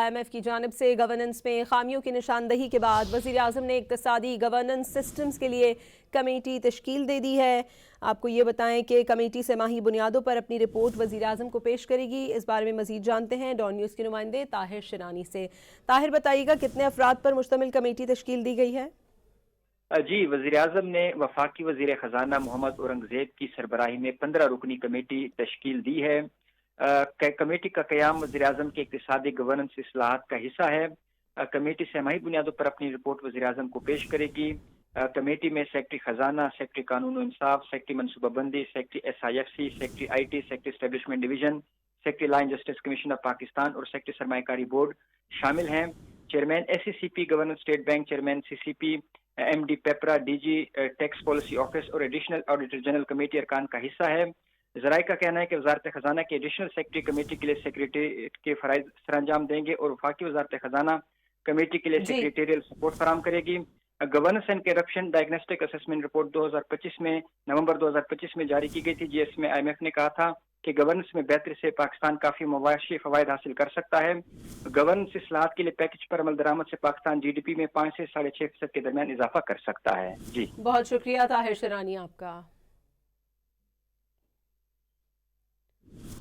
IMF की जानिब से गवर्नेंस में खामियों की निशानदही के बाद वज़ीर आज़म ने इक़्तिसादी गवर्नेंस सिस्टम्स के लिए कमेटी तश्कील दे दी है। आपको ये बताएं कि कमेटी से माही बुनियादों पर अपनी रिपोर्ट वज़ीर आज़म को पेश करेगी। इस बारे में मज़ीद जानते हैं डॉन न्यूज़ के नुमाइंदे ताहिर शिरानी से। ताहिर, बताइएगा कितने अफराद पर मुश्तमिल कमेटी तश्कील दी गई है? जी, वज़ीर आज़म ने वफाकी वज़ीर ख़जाना मोहम्मद औरंगज़ेब की सरबराही में 15 रुकनी कमेटी तश्कील दी है। कमेटी का क़याम वज़ीर आज़म के इक़्तिसादी गवर्नेंस इस्लाहात का हिस्सा है। कमेटी सहमाही बुनियादों पर अपनी रिपोर्ट वज़ीर आज़म को पेश करेगी। कमेटी में सेक्रेटरी ख़जाना, सेक्रेटरी कानून व इंसाफ, सेक्रेटरी मनसूबाबंदी, secretary SIFC, secretary IT, secretary establishment division, secretary law and justice commission of Pakistan और सेक्रेटरी सरमायाकारी बोर्ड शामिल हैं। Chairman SCCP governor state bank, chairman CCP, MD PPRA, DG tax policy office और एडिशनल ऑडिटर जनरल कमेटी अरकान का हिस्सा है। ज़राए का कहना है कि वजारत खजाना के एडिशनल सेक्रेटरी कमेटी के लिए सेक्रेटरीट के फराइज सरअंजाम देंगे और वफाकी वजारत खजाना कमेटी के लिए जी। सेक्रेटेरियल सपोर्ट फराम करेगी। Governance and corruption diagnostic assessment report 2025 में नवंबर 2025 में जारी की गई थी, जिसमें IMF ने कहा था कि गवर्नेंस में बेहतरी से पाकिस्तान काफ़ी मुबाशी फ़वायद हासिल कर सकता है। गवर्नेंस इस्लाहात के लिए पैकेज पर अमल दरामद से पाकिस्तान GDP में 5 से 6.5% के दरमियान इजाफा कर सकता है। जी, बहुत शुक्रिया ताहिर शिरानी आपका।